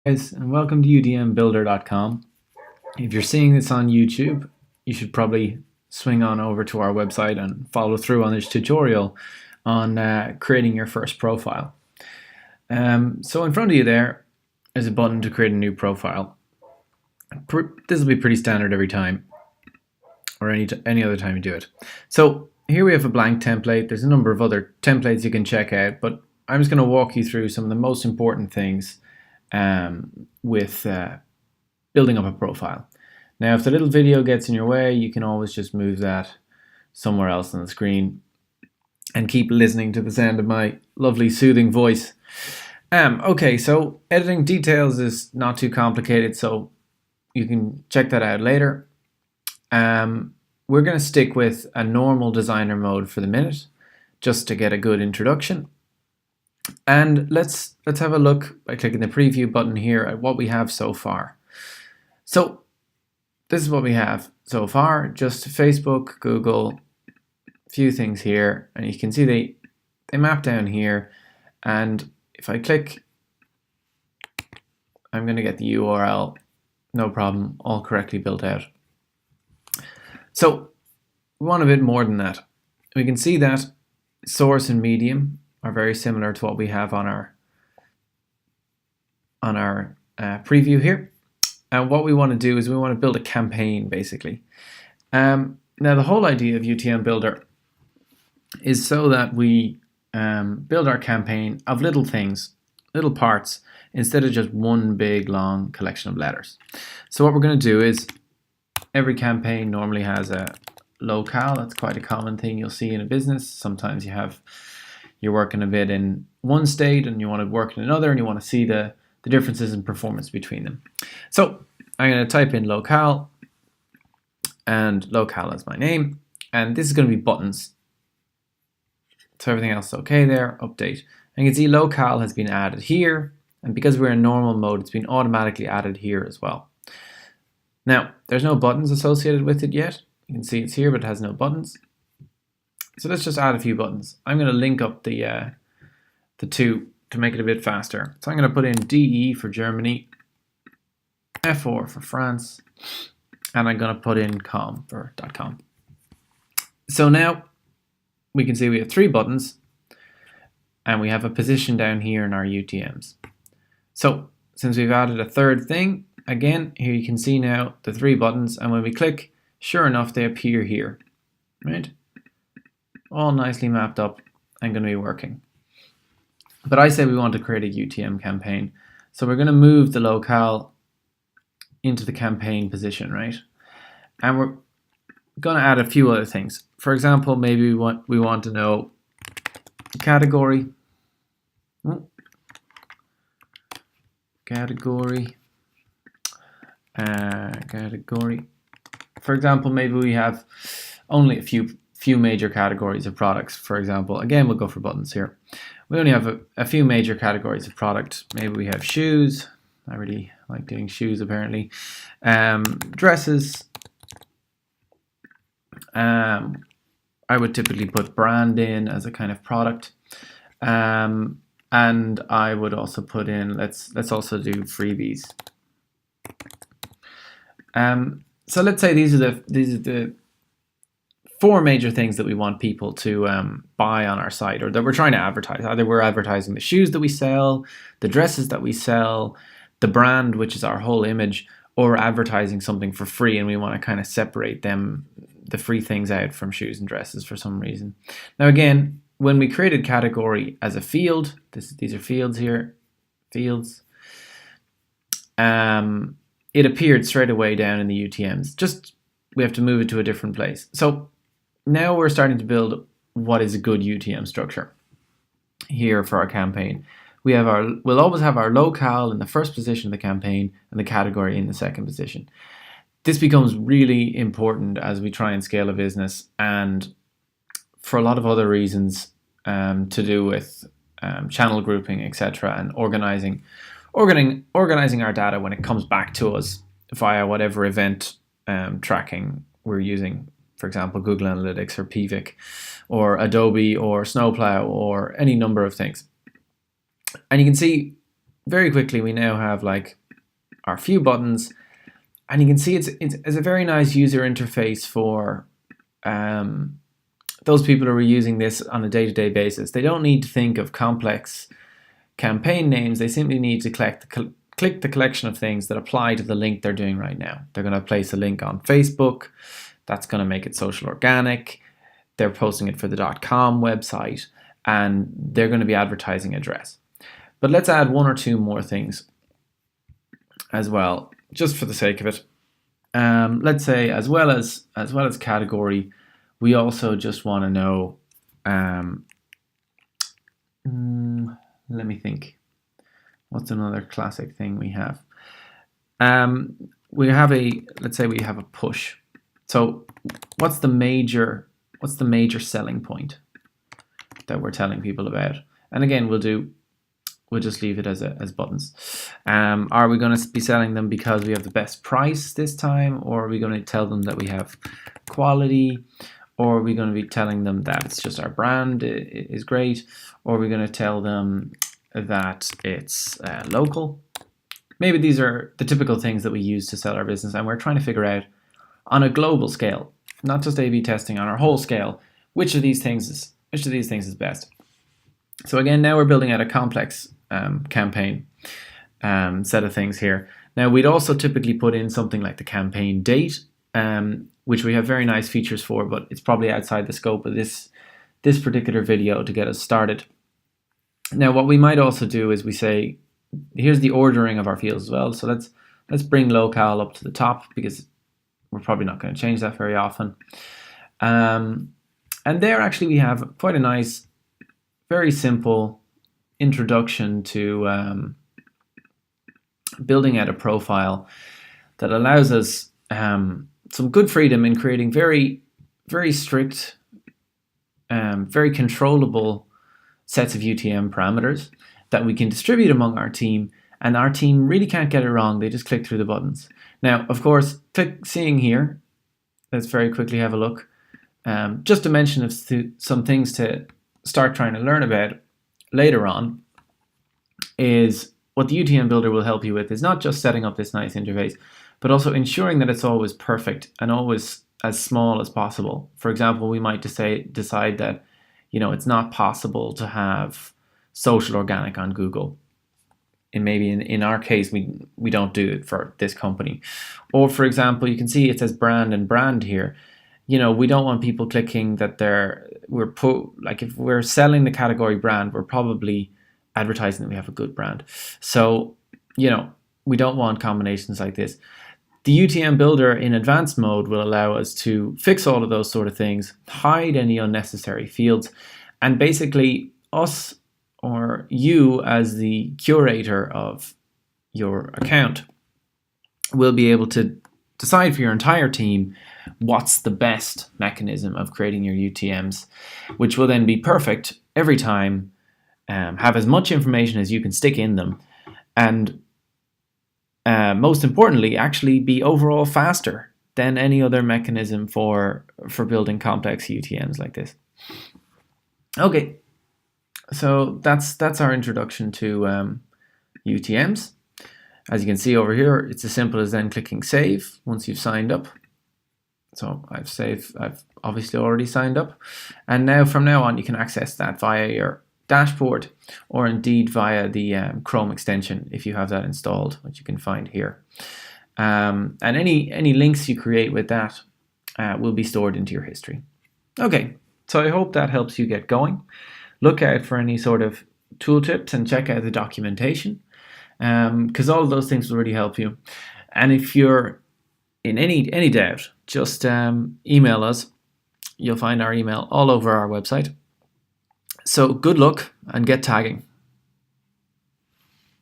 Guys, and welcome to UTM-Builder.com. If you're seeing this on YouTube, you should probably swing on over to our website and follow through on this tutorial on creating your first profile. So in front of you there is a button to create a new profile. This will be pretty standard every time, or any other time you do it. So here we have a blank template. There's a number of other templates you can check out, but I'm just going to walk you through some of the most important things with building up a profile. Now, if the little video gets in your way, you can always just move that somewhere else on the screen and keep listening to the sound of my lovely soothing voice. Okay, so editing details is not too complicated, so you can check that out later. We're going to stick with a normal designer mode for the minute, just to get a good introduction. And let's have a look by clicking the preview button here at what we have so far. So this is what we have so far, just Facebook, Google, a few things here, and you can see they map down here, and if I click, I'm going to get the URL, no problem, all correctly built out. So we want a bit more than that. We can see that source and medium are very similar to what we have on our preview here. And what we want to do is we want to build a campaign, basically. Now, the whole idea of UTM-Builder is so that we build our campaign of little things, little parts, instead of just one big, long collection of letters. So what we're going to do is every campaign normally has a locale. That's quite a common thing you'll see in a business. Sometimes you're working a bit in one state and you want to work in another, and you want to see the differences in performance between them. So I'm going to type in locale, and locale is my name, and this is going to be buttons. So everything else is okay there, update. And you can see locale has been added here, and because we're in normal mode, it's been automatically added here as well. Now, there's no buttons associated with it yet. You can see it's here, but it has no buttons. So let's just add a few buttons. I'm going to link up the two to make it a bit faster. So I'm going to put in DE for Germany, FR for France, and I'm going to put in com for .com. So now we can see we have 3 buttons, and we have a position down here in our UTMs. So since we've added a third thing, again, here you can see now the 3 buttons, and when we click, sure enough, they appear here, right? All nicely mapped up and going to be working. But I say we want to create a UTM campaign. So we're going to move the locale into the campaign position, right? And we're going to add a few other things. For example, maybe we want to know category. Category. For example, maybe we have only a few major categories of products. For example, again, we'll go for buttons here. We only have a few major categories of product. Maybe we have shoes. I really like doing shoes, apparently. Dresses. I would typically put brand in as a kind of product. And I would also put in, let's also do freebies. So let's say these are the 4 major things that we want people to buy on our site, or that we're trying to advertise. Either we're advertising the shoes that we sell, the dresses that we sell, the brand, which is our whole image, or advertising something for free, and we want to kind of separate the free things out from shoes and dresses for some reason. Now again, when we created category as a field, these are fields here, fields, it appeared straight away down in the UTMs. Just we have to move it to a different place. So now we're starting to build what is a good UTM structure here for our campaign. We'll always have our locale in the first position of the campaign and the category in the second position. This becomes really important as we try and scale a business, and for a lot of other reasons to do with channel grouping, etc., and organizing our data when it comes back to us via whatever event tracking we're using. For example, Google Analytics or PVIC or Adobe or Snowplow or any number of things. And you can see very quickly we now have like our few buttons, and you can see it's a very nice user interface for those people who are using this on a day-to-day basis. They don't need to think of complex campaign names. They simply need to click the collection of things that apply to the link they're doing right now. They're going to place a link on Facebook. That's going to make it social organic. They're posting it for the .com website, and they're going to be advertising address. But let's add one or two more things as well, just for the sake of it. Let's say as well as category, we also just want to know. Let me think. What's another classic thing we have? Let's say we have a push. So what's the major selling point that we're telling people about? And again, we'll just leave it as buttons. Are we going to be selling them because we have the best price this time, or are we going to tell them that we have quality, or are we going to be telling them that it's just our brand is great, or are we going to tell them that it's local? Maybe these are the typical things that we use to sell our business, and we're trying to figure out on a global scale, not just A/B testing, on our whole scale, which of these things is best. So again, now we're building out a complex campaign set of things here. Now we'd also typically put in something like the campaign date, which we have very nice features for, but it's probably outside the scope of this particular video to get us started. Now what we might also do is we say, here's the ordering of our fields as well. So let's bring locale up to the top, because we're probably not going to change that very often. And there actually we have quite a nice, very simple introduction to building out a profile that allows us some good freedom in creating very, very strict, very controllable sets of UTM parameters that we can distribute among our team, and our team really can't get it wrong. They just click through the buttons. Now, of course, seeing here, let's very quickly have a look. Just a mention of some things to start trying to learn about later on is what the UTM-Builder will help you with is not just setting up this nice interface, but also ensuring that it's always perfect and always as small as possible. For example, we might decide that it's not possible to have social organic on Google. And maybe in our case, we don't do it for this company. Or for example, you can see it says brand and brand here. We don't want people clicking that if we're selling the category brand, we're probably advertising that we have a good brand. So, we don't want combinations like this. The UTM-Builder in advanced mode will allow us to fix all of those sort of things, hide any unnecessary fields, and basically us or you as the curator of your account will be able to decide for your entire team what's the best mechanism of creating your UTMs, which will then be perfect every time, have as much information as you can stick in them, and most importantly, actually be overall faster than any other mechanism for building complex UTMs like this. Okay, so that's our introduction to UTMs. As you can see over here, it's as simple as then clicking save once you've signed up. So I've obviously already signed up, and now from now on you can access that via your dashboard, or indeed via the Chrome extension if you have that installed, which you can find here. And any links you create with that will be stored into your history. Okay, so I hope that helps you get going. Look out for any sort of tooltips and check out the documentation, because all of those things will really help you. And if you're in any doubt, just email us. You'll find our email all over our website. So good luck and get tagging.